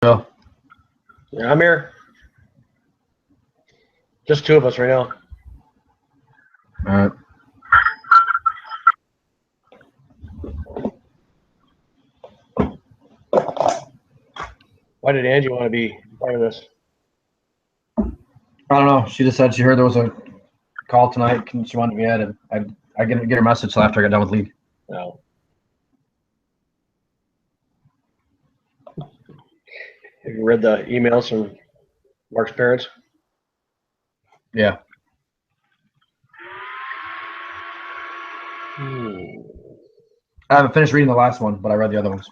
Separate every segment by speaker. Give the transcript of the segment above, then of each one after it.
Speaker 1: Bill.
Speaker 2: Yeah, I'm here. Just two of us right now.
Speaker 1: All right.
Speaker 2: Why did Angie want to be part of this?
Speaker 1: I don't know. She just said she heard there was a call tonight. She wanted to be added. I didn't get her message till after I got done with league.
Speaker 2: No. Have you read the emails from Mark's parents?
Speaker 1: Yeah. I haven't finished reading the last one, but I read the other ones.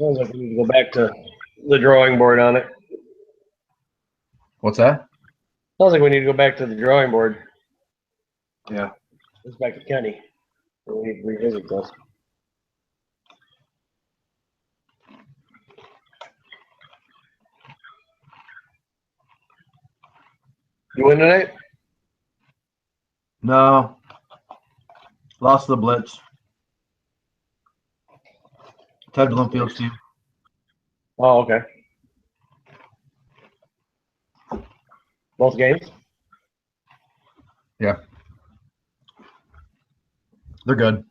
Speaker 2: Sounds like we need to go back to the drawing board on it.
Speaker 1: What's that?
Speaker 2: Sounds like we need to go back to the drawing board.
Speaker 1: Yeah.
Speaker 2: It's back to Kenny. We need to revisit this. You win tonight?
Speaker 1: No. Lost to the Blitz. Ted Blumfield's team.
Speaker 2: Oh, okay. Both games?
Speaker 1: Yeah. They're good.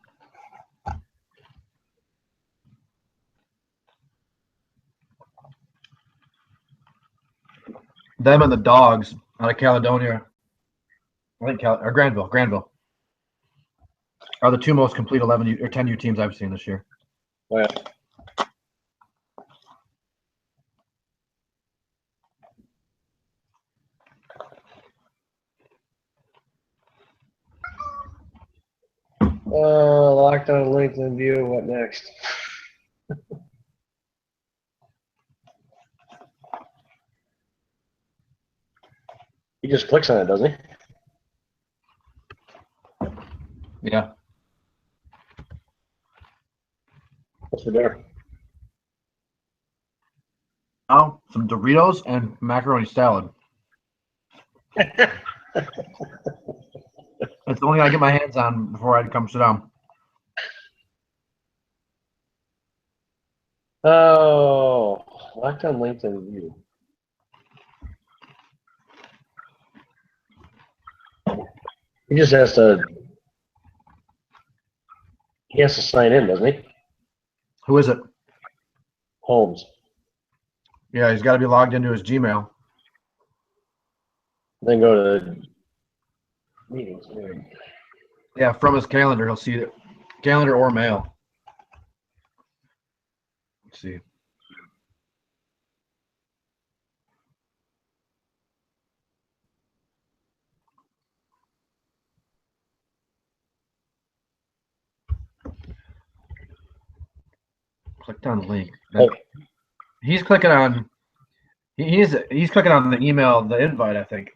Speaker 1: Them and the Dogs out of Caledonia. I think or Granville are the two most complete 11U or 10U teams I've seen this year.
Speaker 2: Oh, yeah. Locked on LinkedIn view. What next? He just clicks on it, doesn't he?
Speaker 1: Yeah.
Speaker 2: What's for dinner?
Speaker 1: Oh, some Doritos and macaroni salad. That's the only thing I get my hands on before I come sit down.
Speaker 2: Oh, locked on LinkedIn view. He just has to. He has to sign in, doesn't he?
Speaker 1: Who is it?
Speaker 2: Holmes.
Speaker 1: Yeah, he's got to be logged into his Gmail.
Speaker 2: Then go to the meetings.
Speaker 1: Yeah, from his calendar, he'll see it. Calendar or mail. Let's see. Clicked on link. He's clicking on. He's clicking on the email, the invite. I think.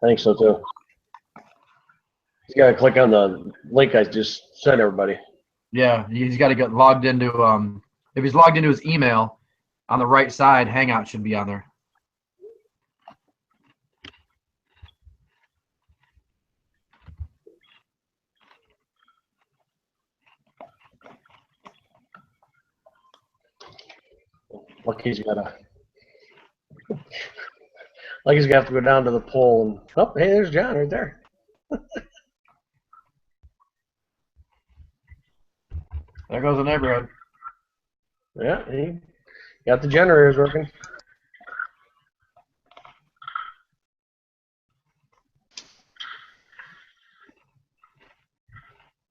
Speaker 2: I think so too. He's got to click on the link I just sent everybody.
Speaker 1: Yeah, he's got to get logged into. If he's logged into his email, on the right side, Hangout should be on there.
Speaker 2: Like he's got to. Like he's got to go down to the poll and oh, hey, there's John right there.
Speaker 1: There goes the neighborhood.
Speaker 2: Yeah, he got the generators working.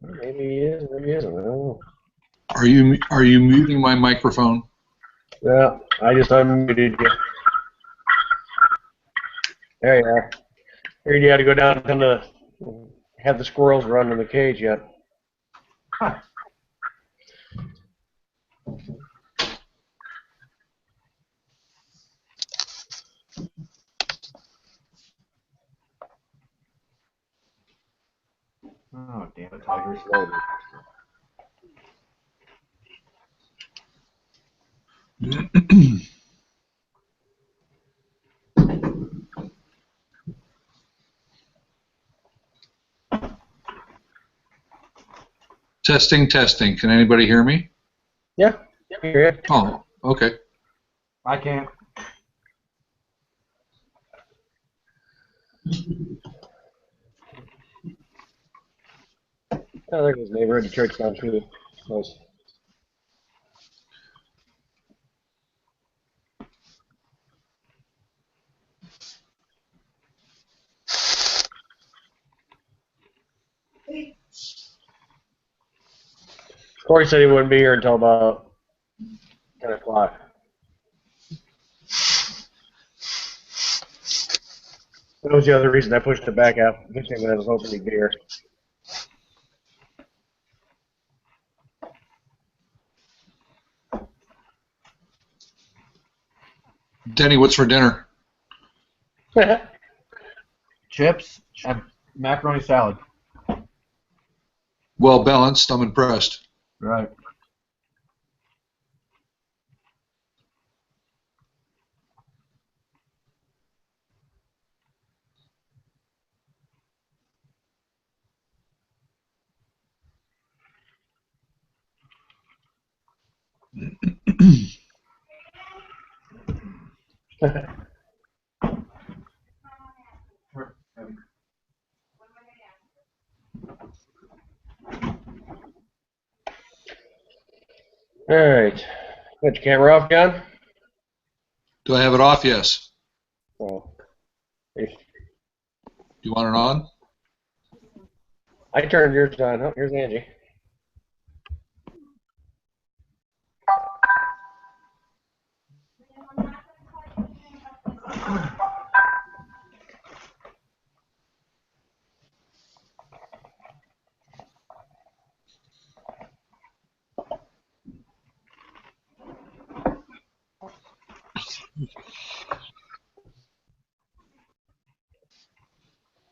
Speaker 2: Maybe he is, maybe he isn't. I don't know.
Speaker 3: Are you muting my microphone?
Speaker 2: Yeah, I just unmuted you. There you are. Figured you had to go down and have the squirrels run in the cage yet.
Speaker 1: Huh. Oh, damn it, Tigers.
Speaker 3: Testing, testing. Can anybody hear me?
Speaker 2: Yeah. Hear you.
Speaker 3: Oh, okay.
Speaker 1: I can't.
Speaker 2: Oh, there goes neighborhood to church down through. Nice. Corey said he wouldn't be here until about 10 o'clock. That was the other reason I pushed it back out. 15 minutes, I was hoping he'd be here.
Speaker 3: Denny, what's for dinner?
Speaker 1: Chips and macaroni salad.
Speaker 3: Well balanced. I'm impressed.
Speaker 1: Right.
Speaker 2: All right. Got your camera off, John?
Speaker 3: Do I have it off? Yes.
Speaker 2: Oh.
Speaker 3: You want it on?
Speaker 2: I turned yours on. Oh, here's Angie.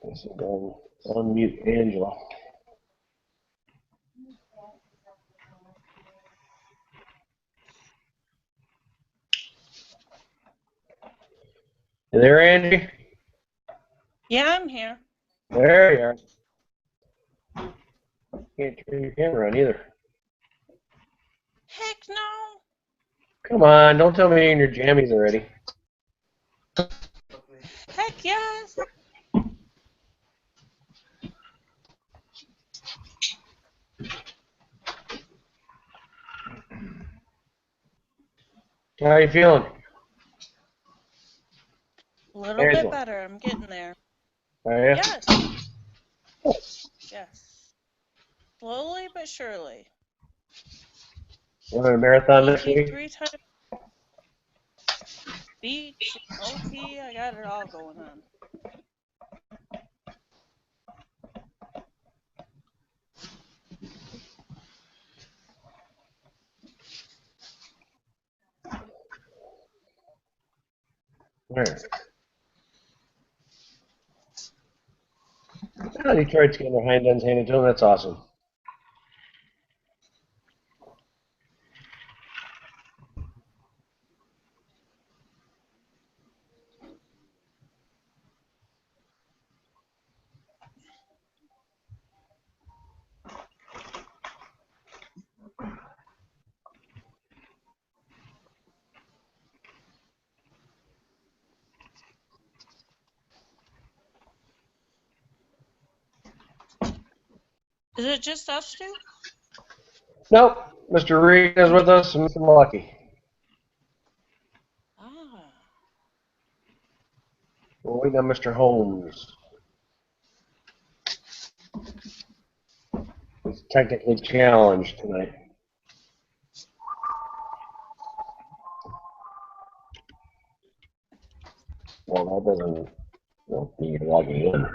Speaker 2: Let's see, unmute Angela. You there, Angie?
Speaker 4: Yeah, I'm here.
Speaker 2: There you are. Can't turn your camera on either.
Speaker 4: Heck no.
Speaker 2: Come on, don't tell me you're in your jammies already.
Speaker 4: Heck yes.
Speaker 2: How are you feeling?
Speaker 4: A little
Speaker 2: Angela.
Speaker 4: bit better. I'm getting there.
Speaker 2: Are you?
Speaker 4: Yes. Yes. Slowly but surely.
Speaker 2: Running a marathon this
Speaker 4: PT
Speaker 2: week?
Speaker 4: 3 times. Beach, OT, I got it all going on.
Speaker 2: Where? Oh, Detroit's getting their hind ends handed to them. That's awesome.
Speaker 4: Is it just us two?
Speaker 2: Nope. Mr. Reed is with us and Mr. Lucky.
Speaker 4: Ah.
Speaker 2: We're waiting on Mr. Holmes. He's technically challenged tonight. Well, that doesn't mean you're logging in.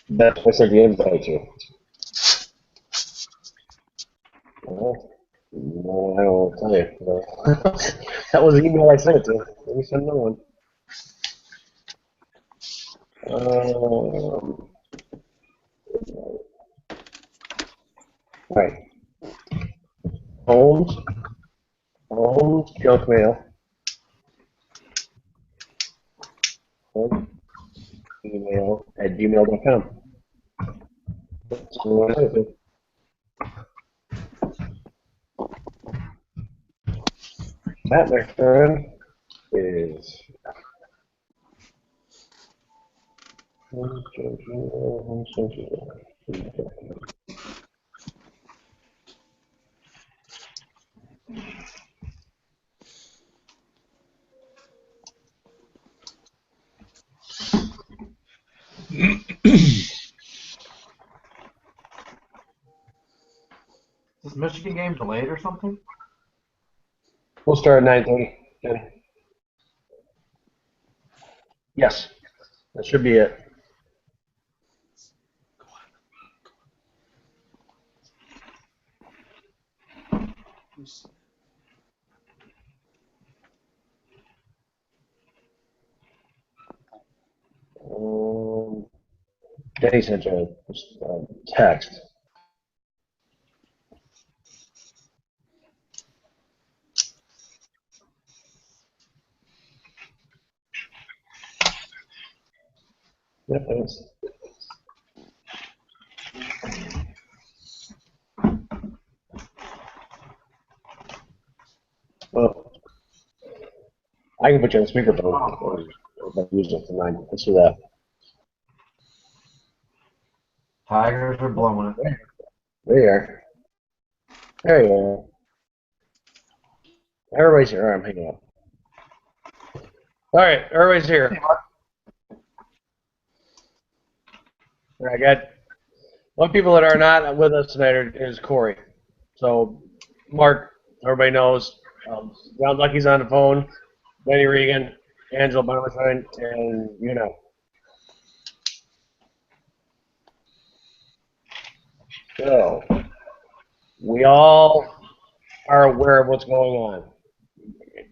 Speaker 2: That's what I said the invite to. Well, no, I don't know what to tell you. That was the email I sent it to. Let me send another one. Right. Holmes. Holmes junk mail. Holmes email at gmail.com. That's what I think. That, my friend, is
Speaker 1: Is this Michigan game delayed or something?
Speaker 2: We'll start at 9:30. Yes, that should be it. Denny sent you a text. Yep, thanks. Well, I can put you on speakerphone or use it for mine. Let's do that.
Speaker 1: Tigers are blowing it.
Speaker 2: There you are. There you are. Everybody's here. All right, I'm hanging up. All right, everybody's here. All right, I got one people that are not with us tonight is Corey. So, Mark, everybody knows. John Lucky's on the phone. Benny Regan, Angela Bonifant, and you know. So, we all are aware of what's going on,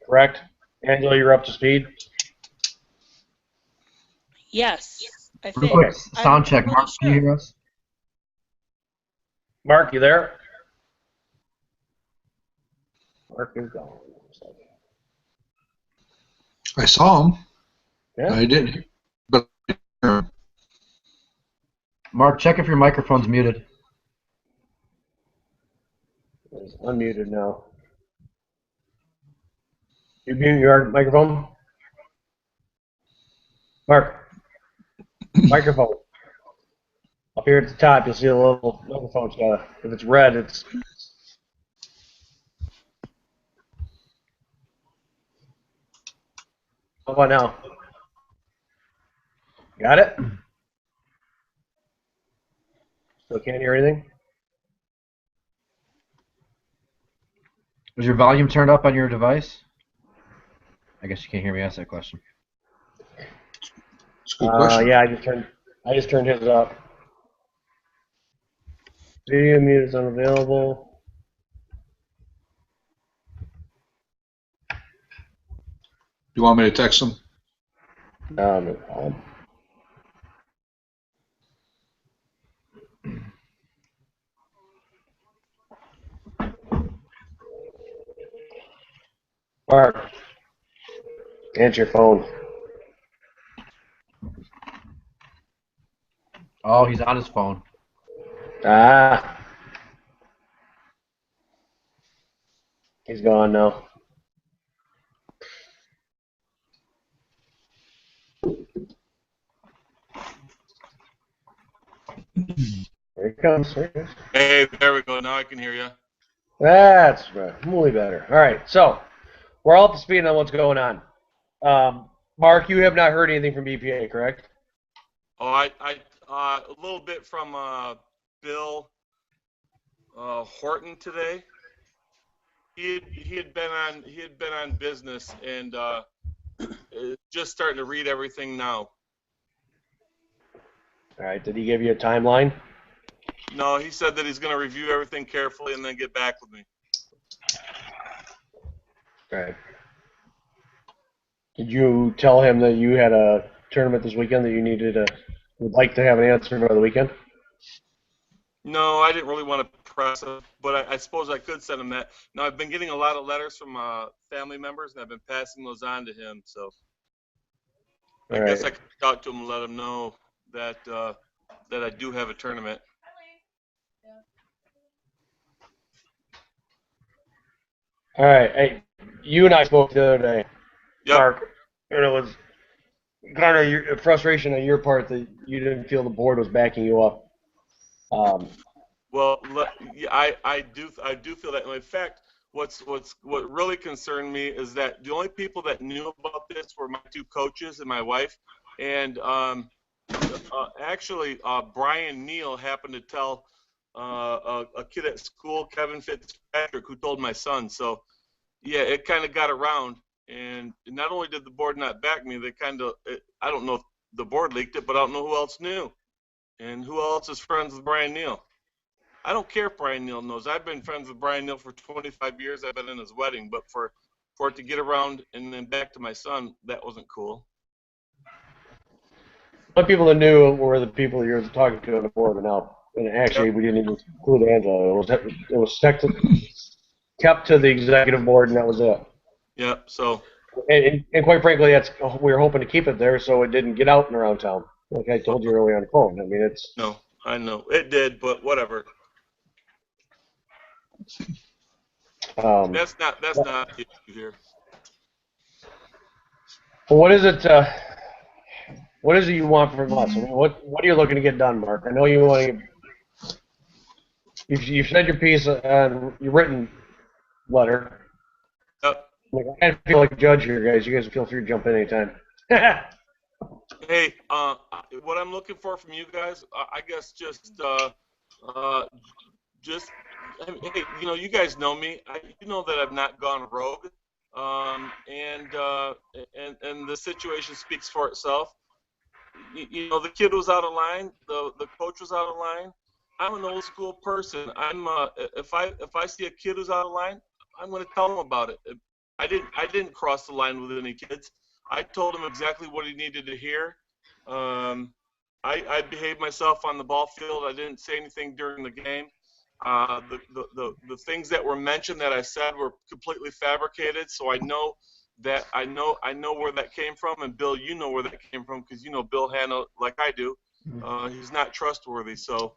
Speaker 2: correct? Angela, you're up to speed?
Speaker 4: Yes, I
Speaker 1: Real
Speaker 4: think.
Speaker 1: quick, sound
Speaker 4: I'm
Speaker 1: check.
Speaker 4: pretty
Speaker 1: Mark, can you
Speaker 4: sure.
Speaker 1: hear us?
Speaker 2: Mark, you there? Mark is gone.
Speaker 3: I saw him.
Speaker 2: Yeah?
Speaker 3: I did. But
Speaker 1: Mark, check if your microphone's muted.
Speaker 2: It's unmuted now. You mute your microphone? Mark, microphone. Up here at the top, you'll see a little microphone. If it's red, it's. How about now? Got it? Still can't hear anything?
Speaker 1: Was your volume turned up on your device? I guess you can't hear me ask that question.
Speaker 3: it's a good question.
Speaker 2: Yeah, I just turned his up. Video mute is unavailable.
Speaker 3: You want me to text him?
Speaker 2: No problem. Mark, answer your phone.
Speaker 1: Oh, he's on his phone.
Speaker 2: Ah. He's gone now. Here he comes. Here he comes.
Speaker 5: Hey, there we go. Now I can hear you.
Speaker 2: That's right. Really better. All right. So we're all up to speed on what's going on. Mark, you have not heard anything from BPA, correct?
Speaker 5: Oh, a little bit from Bill Horton today. He had been on business and just starting to read everything now.
Speaker 2: All right. Did he give you a timeline?
Speaker 5: No, he said that he's going to review everything carefully and then get back with me.
Speaker 2: All right. Did you tell him that you had a tournament this weekend that you would like to have an answer by the weekend?
Speaker 5: No, I didn't really want to press him, but I suppose I could send him that. Now, I've been getting a lot of letters from family members, and I've been passing those on to him. So I
Speaker 2: All
Speaker 5: guess
Speaker 2: right.
Speaker 5: I could talk to him and let him know that that I do have a tournament.
Speaker 2: All right. Hey, you and I spoke the other day,
Speaker 5: Yep.
Speaker 2: Mark, and it was kind of your frustration on your part that you didn't feel the board was backing you up.
Speaker 5: Well, yeah, I do feel that. In fact, what really concerned me is that the only people that knew about this were my two coaches and my wife, and actually Brian Neal happened to tell a kid at school, Kevin Fitzpatrick, who told my son. So yeah, it kind of got around, and not only did the board not back me, they kind of I don't know if the board leaked it, but I don't know who else knew, and who else is friends with Brian Neal. I don't care if Brian Neal knows. I've been friends with Brian Neal for 25 years. I've been in his wedding, but for it to get around and then back to my son, that wasn't cool.
Speaker 2: The people that knew were the people you were talking to on the board, and actually,
Speaker 5: Yep.
Speaker 2: we didn't even include Angela. Kept to the executive board, and that was it.
Speaker 5: Yep. So
Speaker 2: And quite frankly, we were hoping to keep it there so it didn't get out and around town. Like I told you earlier on the phone. I mean, it's
Speaker 5: no, I know it did, but whatever.
Speaker 2: um,
Speaker 5: That's not the issue here.
Speaker 2: well, what is it you want from us? I mean, what are you looking to get done, Mark? I know you want to. You've said your piece on your written letter.
Speaker 5: Yep.
Speaker 2: Like, I kind of feel like a judge here, guys. You guys feel free to jump in anytime.
Speaker 5: Hey, what I'm looking for from you guys, I guess uh, just, I mean, hey, you guys know me. You know that I've not gone rogue, and the situation speaks for itself. The kid was out of line. The coach was out of line. I'm an old school person. If I see a kid who's out of line, I'm going to tell him about it. I didn't cross the line with any kids. I told him exactly what he needed to hear. Um, I behaved myself on the ball field. I didn't say anything during the game. The things that were mentioned that I said were completely fabricated. So I know where that came from, and Bill, you know where that came from because you know Bill Hanna like I do. He's not trustworthy. So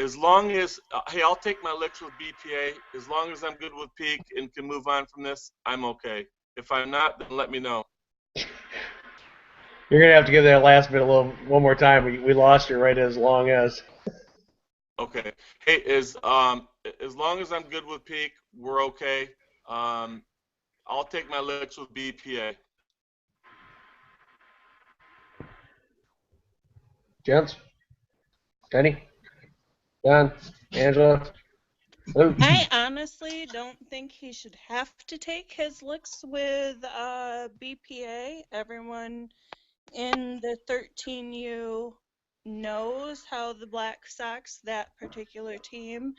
Speaker 5: as long as hey, I'll take my licks with BPA. As long as I'm good with Peak and can move on from this, I'm okay. If I'm not, then let me know.
Speaker 2: You're gonna have to give that last bit one more time. We lost you right as long as.
Speaker 5: Okay. Hey, as long as I'm good with Peak, we're okay. Um, I'll take my licks with BPA.
Speaker 2: Gents, Kenny, John, Angela. Hello.
Speaker 4: I honestly don't think he should have to take his licks with BPA. Everyone in the 13U knows how the Black Sox, that particular team,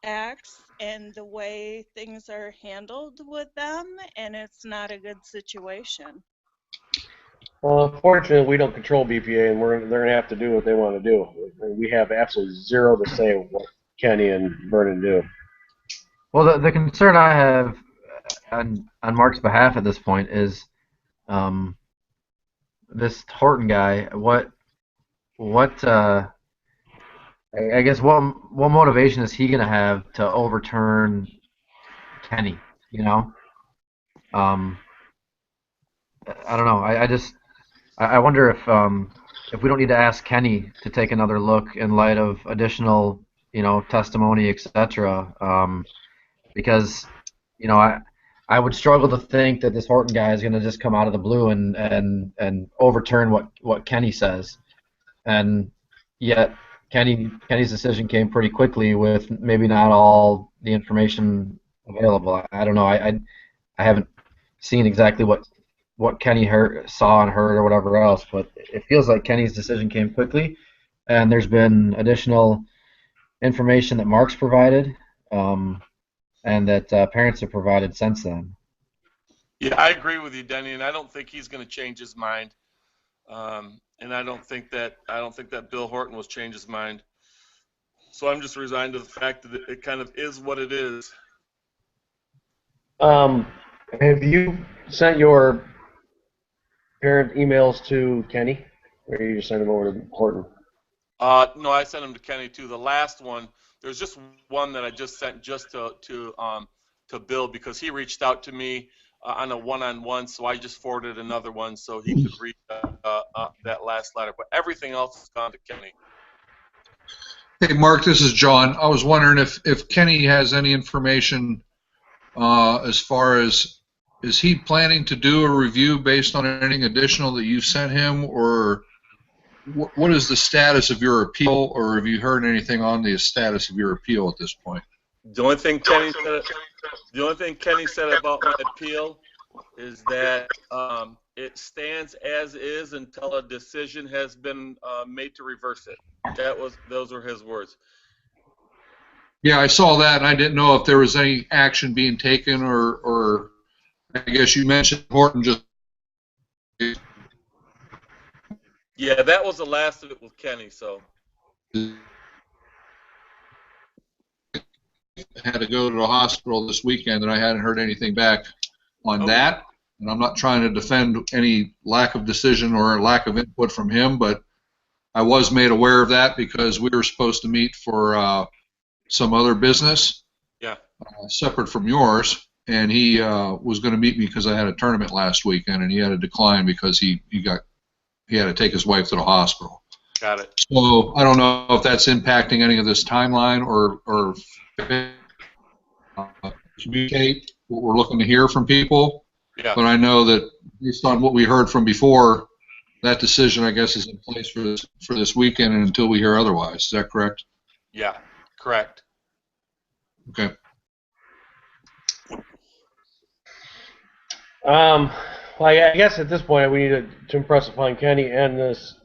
Speaker 4: acts and the way things are handled with them, and it's not a good situation.
Speaker 2: Well, unfortunately, we don't control BPA, and they're gonna have to do what they want to do. We have absolutely zero to say what Kenny and Vernon do.
Speaker 1: Well, the concern I have on Mark's behalf at this point is um, this Horton guy. What I guess what motivation is he gonna have to overturn Kenny? You know, um, I don't know. I wonder if we don't need to ask Kenny to take another look in light of additional testimony, etc. Because I would struggle to think that this Horton guy is going to just come out of the blue and overturn what Kenny says, and yet Kenny's decision came pretty quickly with maybe not all the information available. I don't know. I haven't seen exactly what Kenny saw and heard or whatever else, but it feels like Kenny's decision came quickly, and there's been additional information that Mark's provided, and that parents have provided since then.
Speaker 5: Yeah, I agree with you, Denny, and I don't think he's going to change his mind. And I don't think that Bill Horton will change his mind. So I'm just resigned to the fact that it kind of is what it is.
Speaker 2: Have you sent your parent emails to Kenny, or you just sent them over to Horton?
Speaker 5: No, I sent them to Kenny too. The last one, there's just one that I just sent just to Bill because he reached out to me on a one-on-one, so I just forwarded another one so he could read that last letter. But everything else has gone to Kenny.
Speaker 3: Hey, Mark, this is John. I was wondering if Kenny has any information as far as is he planning to do a review based on anything additional that you've sent him, or what is the status of your appeal, or have you heard anything on the status of your appeal at this point?
Speaker 5: The only thing Kenny said, about my appeal is that it stands as is until a decision has been made to reverse it. Those were his words.
Speaker 3: Yeah, I saw that, and I didn't know if there was any action being taken, or I guess you mentioned Horton just.
Speaker 5: Yeah, that was the last of it with Kenny. So
Speaker 3: Had to go to the hospital this weekend, and I hadn't heard anything back on
Speaker 5: okay.
Speaker 3: that. And I'm not trying to defend any lack of decision or lack of input from him, but I was made aware of that because we were supposed to meet for some other business
Speaker 5: Yeah.
Speaker 3: separate from yours, and he was going to meet me because I had a tournament last weekend, and he had to decline because he had to take his wife to the hospital.
Speaker 5: Got it.
Speaker 3: So I don't know if that's impacting any of this timeline or communicate what we're looking to hear from people.
Speaker 5: Yeah.
Speaker 3: But I know that based on what we heard from before, that decision, I guess, is in place for this weekend and until we hear otherwise. Is that correct?
Speaker 5: Yeah. Correct.
Speaker 3: Okay.
Speaker 2: Well, I guess at this point we need to impress upon Kenny and this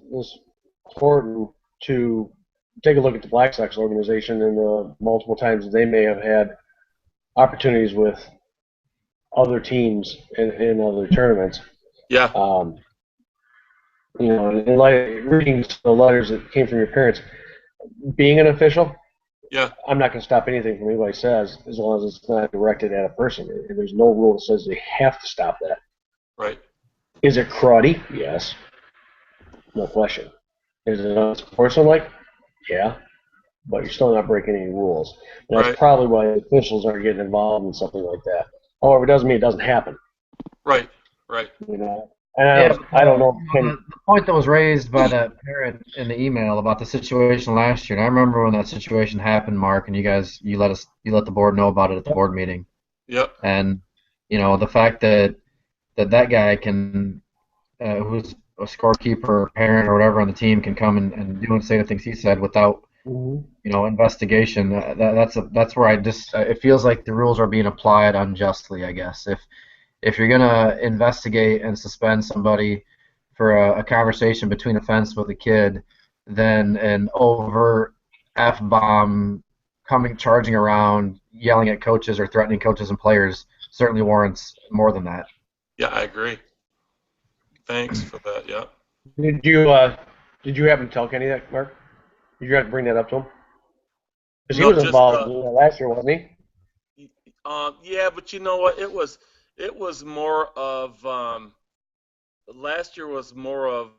Speaker 2: Horton to take a look at the Black Sox organization and the multiple times that they may have had opportunities with other teams in other tournaments.
Speaker 5: Yeah.
Speaker 2: In like reading the letters that came from your parents, being an official,
Speaker 5: Yeah.
Speaker 2: I'm not going to stop anything from anybody says as long as it's not directed at a person. And there's no rule that says they have to stop that.
Speaker 5: Right.
Speaker 2: Is it cruddy? Yes. No question. Is it unsportsmanlike? Yeah. But you're still not breaking any rules. And that's
Speaker 5: Right.
Speaker 2: probably why the officials aren't getting involved in something like that. However, it doesn't mean it doesn't happen.
Speaker 5: Right. Right.
Speaker 2: And I don't know.
Speaker 1: The point that was raised by that parent in the email about the situation last year, and I remember when that situation happened, Mark, and you let the board know about it at the board meeting.
Speaker 5: Yep.
Speaker 1: And the fact that guy can, who's a scorekeeper, parent, or whatever on the team, can come and do and say the things he said without investigation. That's where it feels like the rules are being applied unjustly, I guess. If you're gonna investigate and suspend somebody for a conversation between a fence with a kid, then an overt F-bomb coming charging around, yelling at coaches or threatening coaches and players certainly warrants more than that.
Speaker 5: Yeah, I agree. Thanks for that. Yeah.
Speaker 2: Did you happen to tell Kenny that, Mark? Did you have to bring that up to him? Because he
Speaker 5: No,
Speaker 2: was
Speaker 5: just,
Speaker 2: involved last year, wasn't he?
Speaker 5: Yeah, but you know what? It was more of last year was more of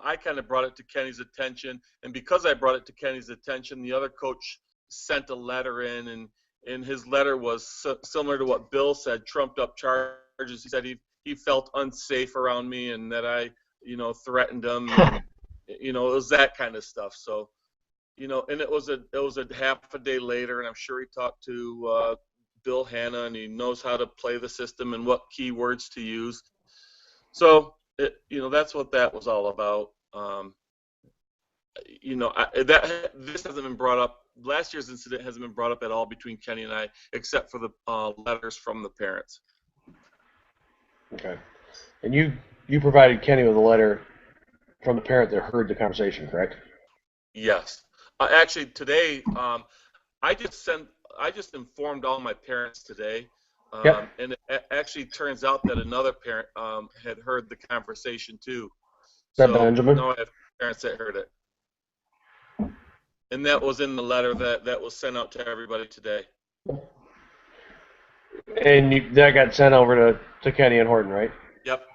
Speaker 5: I kind of brought it to Kenny's attention, and because I brought it to Kenny's attention, the other coach sent a letter in, and his letter was similar to what Bill said, trumped up charges. He said he felt unsafe around me and that I threatened him, and it was that kind of stuff. So and it was a half a day later, and I'm sure he talked to Bill Hanna, and he knows how to play the system and what keywords to use. So that's what that was all about. This hasn't been brought up. Last year's incident hasn't been brought up at all between Kenny and I, except for the letters from the parents.
Speaker 2: Okay. And you provided Kenny with a letter from the parent that heard the conversation, correct?
Speaker 5: Yes. Actually, today I just informed all my parents today,
Speaker 2: Yep.
Speaker 5: and it actually turns out that another parent had heard the conversation too.
Speaker 2: Is that
Speaker 5: So
Speaker 2: Benjamin?
Speaker 5: now I have parents that heard it. And that was in the letter that was sent out to everybody today.
Speaker 2: And that got sent over to Kenny and Horton, right?
Speaker 5: Yep,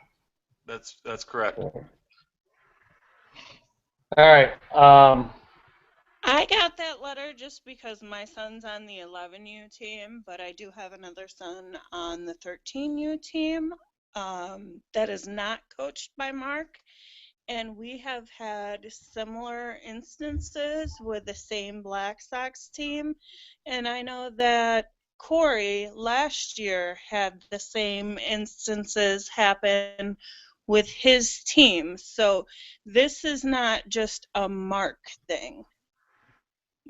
Speaker 5: that's correct.
Speaker 2: All right.
Speaker 4: I got that letter just because my son's on the 11U team, but I do have another son on the 13U team that is not coached by Mark. And we have had similar instances with the same Black Sox team. And I know that Corey last year had the same instances happen with his team. So this is not just a Mark thing.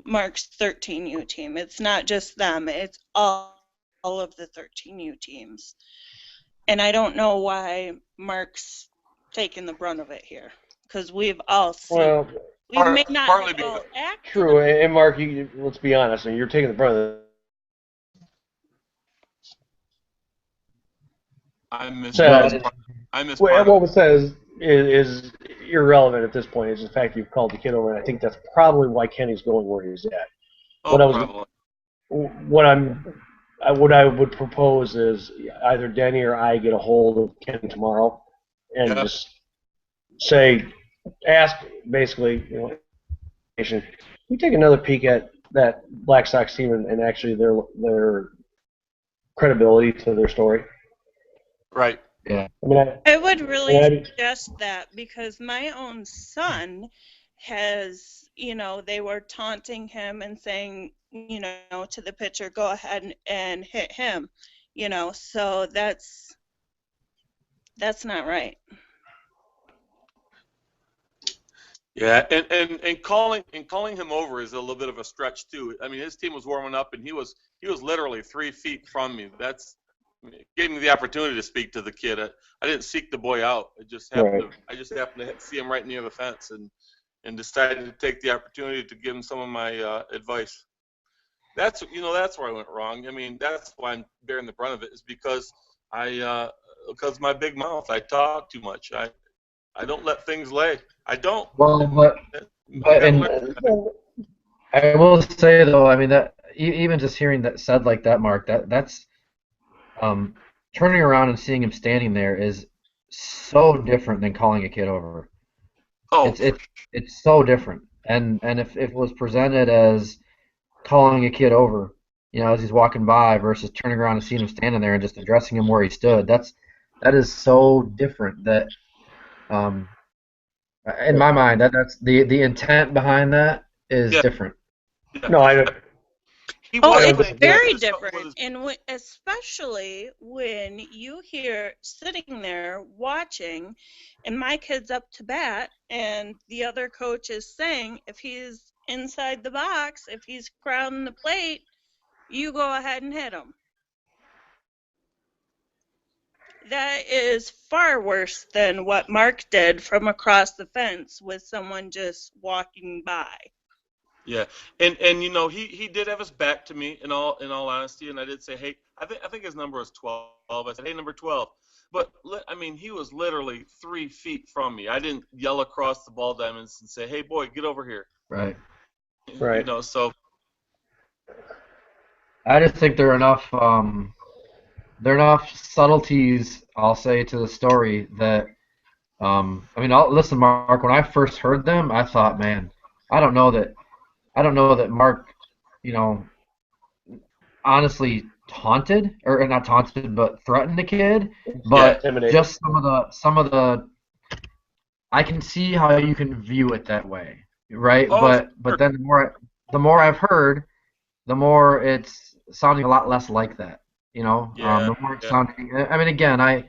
Speaker 4: Mark's 13U team. It's not just them. It's all of the 13U teams. And I don't know why Mark's taking the brunt of it here, because we've all seen.
Speaker 2: Well,
Speaker 4: We may not
Speaker 5: partly
Speaker 4: have all
Speaker 5: because
Speaker 4: acted.
Speaker 2: true. And Mark, let's be honest. I mean, you're taking the brunt of
Speaker 5: I missed
Speaker 2: said.
Speaker 5: part of
Speaker 2: What
Speaker 5: it.
Speaker 2: was said is irrelevant at this point. It's the fact you've called the kid over, and I think that's probably why Kenny's going where he's at.
Speaker 5: Oh,
Speaker 2: What I was,
Speaker 5: probably.
Speaker 2: what I would propose is either Denny or I get a hold of Kenny tomorrow, and
Speaker 5: Yep.
Speaker 2: just ask basically, we take another peek at that Black Sox team and actually their credibility to their story.
Speaker 5: Right.
Speaker 1: Yeah.
Speaker 2: I mean,
Speaker 4: I would really
Speaker 2: I-
Speaker 4: suggest that, because my own son has, they were taunting him and saying, to the pitcher, go ahead and hit him, so that's not right.
Speaker 5: Yeah, and calling him over is a little bit of a stretch too. I mean, his team was warming up, and he was literally 3 feet from me. Gave me the opportunity to speak to the kid. I didn't seek the boy out. I just happened to see him right near the fence, and decided to take the opportunity to give him some of my advice. That's where I went wrong. I mean, that's why I'm bearing the brunt of it, is because because my big mouth. I talk too much. I don't let things lay. I don't.
Speaker 1: Well, but I will say though, I mean that even just hearing that said like that, Mark, that's turning around and seeing him standing there is so different than calling a kid over.
Speaker 5: Oh,
Speaker 1: It's so different. And if it was presented as calling a kid over, as he's walking by versus turning around and seeing him standing there and just addressing him where he stood, that is so different that in my mind that's the intent behind that is
Speaker 5: yeah.
Speaker 1: different.
Speaker 5: Yeah.
Speaker 2: No, I don't.
Speaker 5: He
Speaker 4: Oh,
Speaker 5: was
Speaker 4: it's
Speaker 5: playing
Speaker 4: very
Speaker 5: with his-
Speaker 4: different, and especially when you hear sitting there watching, and my kid's up to bat, and the other coach is saying, if he's inside the box, if he's crowding the plate, you go ahead and hit him. That is far worse than what Mark did from across the fence with someone just walking by.
Speaker 5: Yeah, and he did have his back to me in all honesty, and I did say, hey, I think his number was 12. I said, hey, number 12. But I mean, he was literally 3 feet from me. I didn't yell across the ball diamonds and say, hey, boy, get over here.
Speaker 1: Right.
Speaker 2: Right.
Speaker 5: So
Speaker 1: I just think there are enough subtleties, I'll say, to the story that I mean, listen, Mark. When I first heard them, I thought, man, I don't know that Mark, honestly taunted or not taunted, but threatened the kid. But
Speaker 2: Intimidated.
Speaker 1: just some of the, I can see how you can view it that way, right?
Speaker 5: Oh,
Speaker 1: But then the more I've heard, the more it's sounding a lot less like that.
Speaker 5: Yeah,
Speaker 1: The more it's sounding. I mean, again, I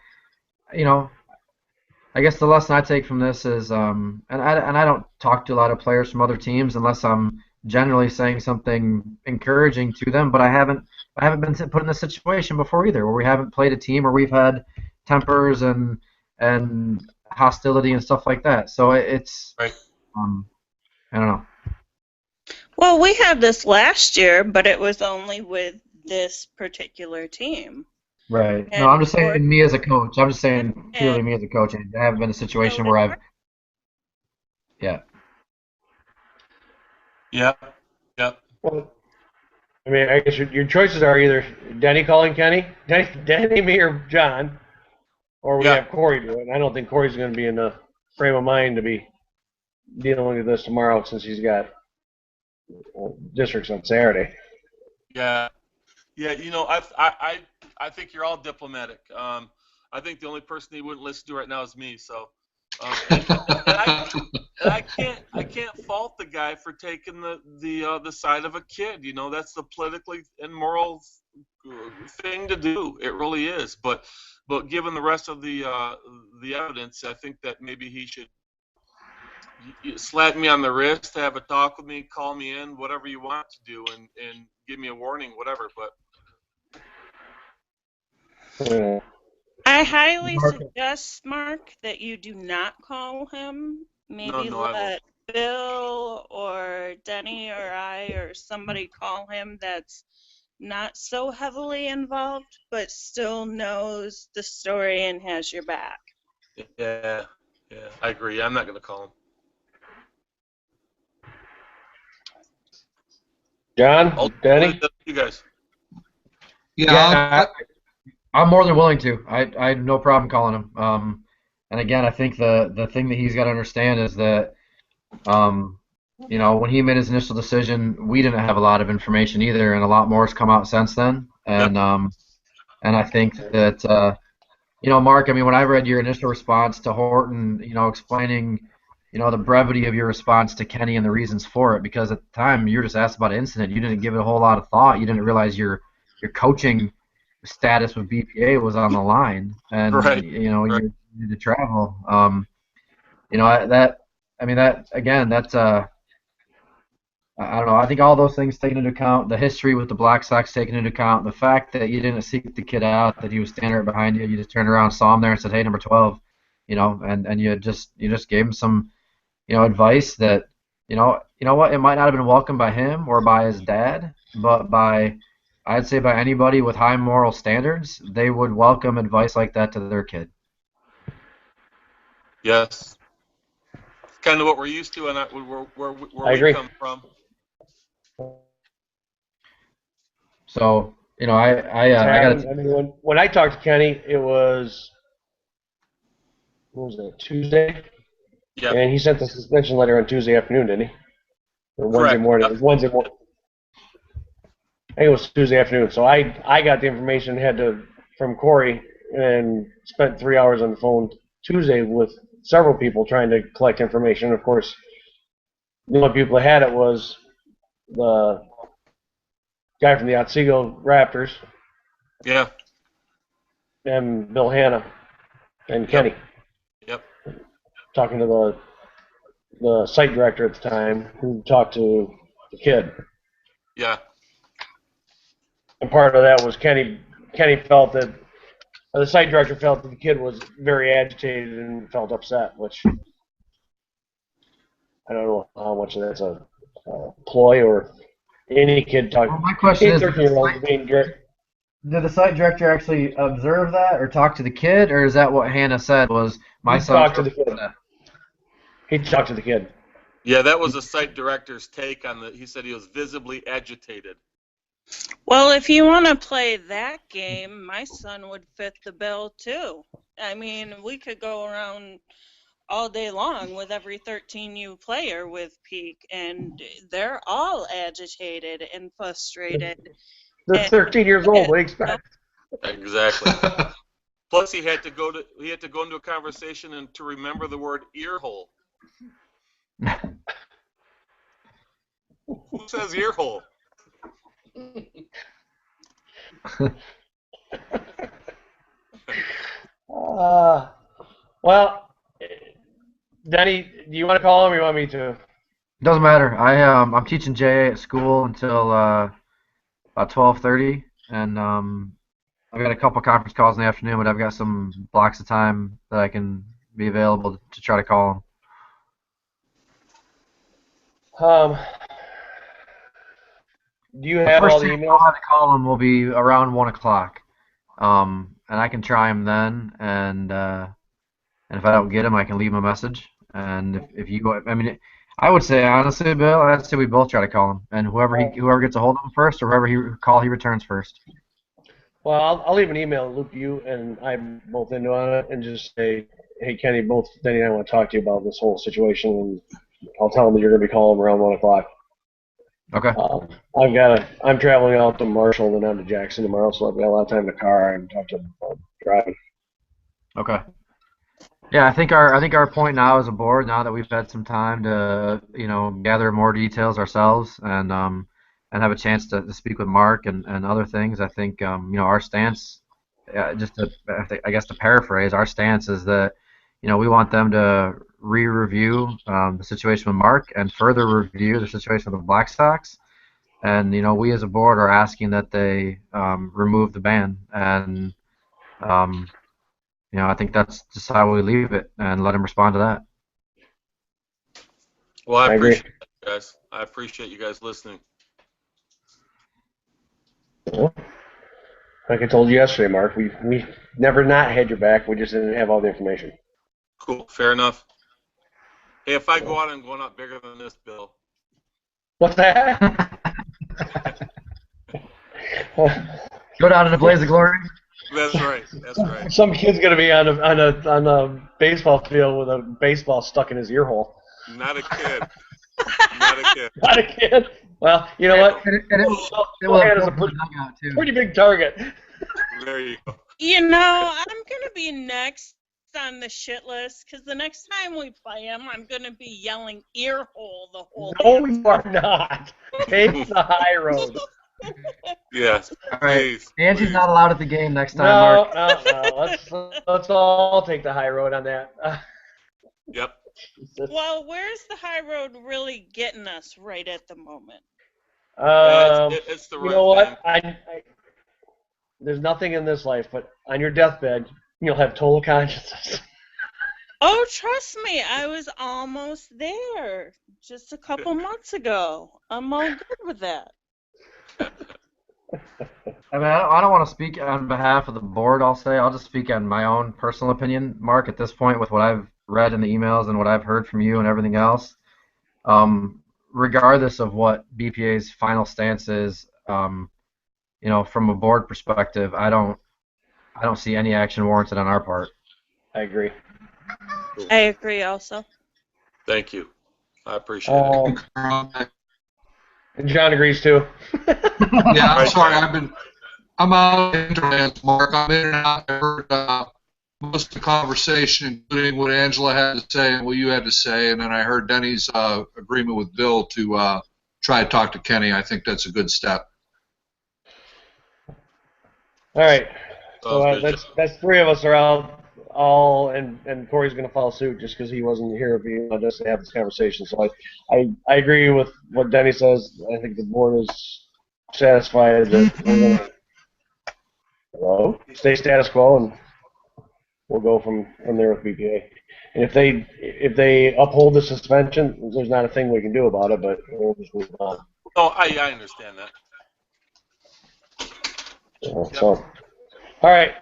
Speaker 1: guess the lesson I take from this is, and I don't talk to a lot of players from other teams unless I'm generally saying something encouraging to them. But I haven't been put in this situation before either, where we haven't played a team where we've had tempers and hostility and stuff like that. So it's
Speaker 5: right.
Speaker 1: I don't know.
Speaker 4: Well, we had this last year, but it was only with this particular team.
Speaker 1: Right.
Speaker 4: And
Speaker 1: No, I'm just saying me as a coach. I'm just saying purely
Speaker 4: and
Speaker 1: me as a coach. I haven't been in a situation
Speaker 4: so
Speaker 1: where I've, yeah.
Speaker 5: Yep. Yep.
Speaker 2: Well, I mean, I guess your choices are either Denny calling Kenny, Denny, me, or John, or we
Speaker 5: Yeah.
Speaker 2: have Corey do it. And I don't think Corey's going to be in the frame of mind to be dealing with this tomorrow since he's got districts on Saturday.
Speaker 5: Yeah. Yeah. I think you're all diplomatic. I think the only person he wouldn't listen to right now is me. So, and I can't fault the guy for taking the side of a kid. That's the politically and moral thing to do. It really is. But given the rest of the evidence, I think that maybe he should slap me on the wrist, have a talk with me, call me in, whatever you want to do, and give me a warning, whatever. But
Speaker 2: Yeah.
Speaker 4: I highly
Speaker 1: Mark,
Speaker 4: suggest, Mark, that you do not call him.
Speaker 5: no,
Speaker 4: Maybe
Speaker 5: no, I won't.
Speaker 4: let Bill or Denny or I or somebody call him that's not so heavily involved, but still knows the story and has your back.
Speaker 5: Yeah, yeah, I agree. I'm not gonna call him.
Speaker 2: John,
Speaker 5: Ultimately,
Speaker 2: Denny.
Speaker 5: that's you guys.
Speaker 3: Yeah,
Speaker 1: yeah, I'm more than willing to. I have no problem calling him. And again, I think the thing that he's got to understand is that, um, when he made his initial decision, we didn't have a lot of information either, and a lot more has come out since then.
Speaker 5: Yep.
Speaker 1: And I think that, Mark, I mean, when I read your initial response to Horton, explaining, the brevity of your response to Kenny and the reasons for it, because at the time you were just asked about an incident, you didn't give it a whole lot of thought. You didn't realize your coaching status with BPA was on the line, and
Speaker 5: Right. Right.
Speaker 1: you need to travel. That, I mean, that again, that's I don't know. I think all those things taken into account, the history with the Black Sox taken into account, the fact that you didn't seek the kid out, that he was standing right behind you, you just turned around, saw him there, and said, "Hey, number 12," and you just gave him some, advice that, what, it might not have been welcomed by him or by his dad, but I'd say by anybody with high moral standards, they would welcome advice like that to their kid.
Speaker 5: Yes. It's kind of what we're used to, and where
Speaker 2: I
Speaker 5: we
Speaker 2: agree.
Speaker 5: come from.
Speaker 1: So,
Speaker 2: It's
Speaker 1: I got
Speaker 2: happened.
Speaker 1: to.
Speaker 2: I mean, when I talked to Kenny, it was what was it, Tuesday,
Speaker 5: Yep.
Speaker 2: and he sent the suspension letter on Tuesday afternoon, didn't he? Or Wednesday
Speaker 5: Correct.
Speaker 2: morning. It
Speaker 5: Yep.
Speaker 2: was Wednesday morning. I think it was Tuesday afternoon. So I got the information from Corey and spent 3 hours on the phone Tuesday with several people trying to collect information. Of course, the only people that had it was the guy from the Otsego Raptors
Speaker 5: Yeah.
Speaker 2: and Bill Hanna and
Speaker 5: Yep.
Speaker 2: Kenny
Speaker 5: Yep.
Speaker 2: talking to the site director at the time who talked to the kid.
Speaker 5: Yeah.
Speaker 2: And part of that was Kenny felt that the site director felt that the kid was very agitated and felt upset, which I don't know how much of that's a ploy or any kid talk.
Speaker 1: Well, my question
Speaker 2: Any
Speaker 1: is,
Speaker 2: 13-year-old being
Speaker 1: did the site director actually observe that or talk to the kid, or is that what Hannah said was my
Speaker 2: he
Speaker 1: son's
Speaker 2: talked to
Speaker 1: really
Speaker 2: the kid.
Speaker 1: upset?
Speaker 2: He talked to the kid.
Speaker 5: Yeah. That was the site director's take on the. He said he was visibly agitated.
Speaker 4: Well, if you want to play that game, my son would fit the bill too. I mean, we could go around all day long with every 13U player with Peak, and they're all agitated and frustrated.
Speaker 2: They're
Speaker 4: And
Speaker 2: 13 years old. What do you expect?
Speaker 5: Exactly. Plus, he had to go into a conversation and to remember the word ear hole. Who says ear hole?
Speaker 2: Well, Denny, do you want to call him or you want me to?
Speaker 1: Doesn't matter. I'm teaching JA at school until about 12:30, and I've got a couple conference calls in the afternoon, but I've got some blocks of time that I can be available to try to call them.
Speaker 2: Um, do you
Speaker 1: The
Speaker 2: have all
Speaker 1: first
Speaker 2: the
Speaker 1: chance
Speaker 2: emails?
Speaker 1: I'll have to call them will be around 1 o'clock, and I can try them then, and if I don't get them, I can leave them a message. And if you go, I mean, I would say honestly, Bill, I'd say we both try to call him, and whoever gets a hold of him first, or whoever he returns first.
Speaker 2: Well, I'll leave an email and loop you and I'm both into on it and just say, hey, Kenny, both Denny and I want to talk to you about this whole situation. And I'll tell him that you're going to be calling around 1 o'clock.
Speaker 1: Okay.
Speaker 2: I'm traveling out to Marshall and then on to Jackson tomorrow, so I've got a lot of time in the car and talk to him about driving.
Speaker 1: Okay. Yeah, I think our point now as a board, now that we've had some time to gather more details ourselves and have a chance to speak with Mark and other things, I think our stance, I guess to paraphrase, our stance is that we want them to re-review the situation with Mark and further review the situation with the Black Sox, and we as a board are asking that they remove the ban and. Um, I think that's just how we leave it and let him respond to that.
Speaker 5: Well, I
Speaker 2: I agree.
Speaker 5: appreciate it, guys. I appreciate you guys listening.
Speaker 2: Well, like I told you yesterday, Mark, we never not had your back. We just didn't have all the information.
Speaker 5: Cool. Fair enough. Hey, if I go out, I'm going out bigger than this, Bill.
Speaker 2: What's that?
Speaker 1: Go down in a blaze of glory.
Speaker 5: That's right. That's right.
Speaker 2: Some kid's gonna be on a baseball field with a baseball stuck in his ear hole.
Speaker 5: Not a kid. Not a kid.
Speaker 2: Not a kid. Well, you know what?
Speaker 1: And it will
Speaker 2: Hand is a
Speaker 1: have
Speaker 2: pretty,
Speaker 1: dugout too.
Speaker 2: pretty big target.
Speaker 5: There you go.
Speaker 4: I'm gonna be next on the shit list because the next time we play him, I'm gonna be yelling ear hole the whole
Speaker 2: No,
Speaker 4: damn
Speaker 2: you are not. Take the high road.
Speaker 5: Yes.
Speaker 1: All right.
Speaker 5: Please.
Speaker 1: Angie's
Speaker 5: please.
Speaker 1: not allowed at the game next time,
Speaker 2: No,
Speaker 1: Mark.
Speaker 2: no. Let's all take the high road on that.
Speaker 5: Yep.
Speaker 4: Well, where's the high road really getting us right at the moment?
Speaker 5: It's the right
Speaker 2: You know what?
Speaker 5: thing.
Speaker 2: There's nothing in this life, but on your deathbed, you'll have total consciousness.
Speaker 4: Oh, trust me, I was almost there just a couple months ago. I'm all good with that.
Speaker 1: I mean, I don't want to speak on behalf of the board. I'll just speak on my own personal opinion, Mark. At this point, with what I've read in the emails and what I've heard from you and everything else, regardless of what BPA's final stance is, from a board perspective, I don't see any action warranted on our part.
Speaker 2: I agree.
Speaker 4: I agree also.
Speaker 5: Thank you. I appreciate it.
Speaker 2: And John agrees too.
Speaker 3: Yeah, I'm sorry. I'm out of internet, Mark. I'm in and out. I heard most of the conversation, including what Angela had to say and what you had to say, and then I heard Denny's agreement with Bill to try to talk to Kenny. I think that's a good step.
Speaker 2: All right.
Speaker 5: Sounds
Speaker 2: So
Speaker 5: good.
Speaker 2: that's three of us are out. And Corey's going to follow suit just because he wasn't here if he wanted us to have this conversation. So I agree with what Denny says. I think the board is satisfied that we're going to stay status quo and we'll go from there with BPA. And if they uphold the suspension, there's not a thing we can do about it, but we'll just move on.
Speaker 5: Oh, I understand that.
Speaker 2: So, all right.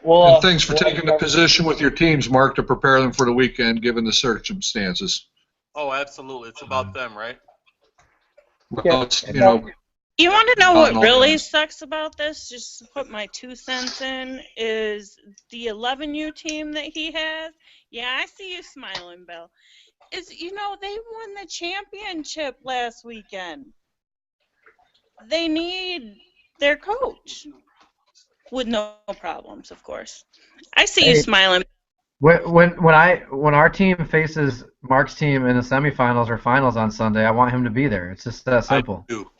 Speaker 2: Well,
Speaker 3: And thanks for taking the position with your teams, Mark, to prepare them for the weekend, given the circumstances.
Speaker 5: Oh, absolutely. It's about them, right?
Speaker 3: Well, it's,
Speaker 4: You want to know what
Speaker 3: no,
Speaker 4: really
Speaker 3: no.
Speaker 4: sucks about this? Just to put my 2 cents in, is the 11U team that he has. Yeah, I see you smiling, Bill. Is they won the championship last weekend. They need their coach with no problems, of course. I see you smiling.
Speaker 1: When our team faces Mark's team in the semifinals or finals on Sunday, I want him to be there. It's just that simple.
Speaker 5: I do.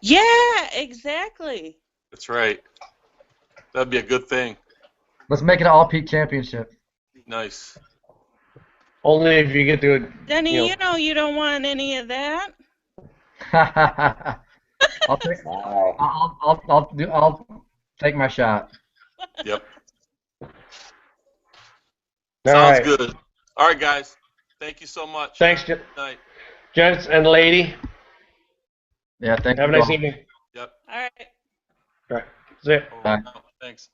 Speaker 4: Yeah, exactly.
Speaker 5: That's right. That'd be a good thing.
Speaker 1: Let's make it an all-peak championship.
Speaker 5: Nice.
Speaker 2: only if you get to it.
Speaker 4: Denny, you don't want any of that.
Speaker 1: I'll take my shot.
Speaker 5: Yep.
Speaker 2: All
Speaker 5: Sounds
Speaker 2: right.
Speaker 5: good. All right, guys. Thank you so much.
Speaker 2: Thanks,
Speaker 5: Good night.
Speaker 2: gents and lady.
Speaker 1: Yeah, thank
Speaker 2: Have a
Speaker 1: you
Speaker 2: nice
Speaker 1: all.
Speaker 2: evening.
Speaker 5: Yep.
Speaker 4: All right.
Speaker 2: All right. See ya.
Speaker 5: Over
Speaker 1: Bye.
Speaker 5: now. Thanks.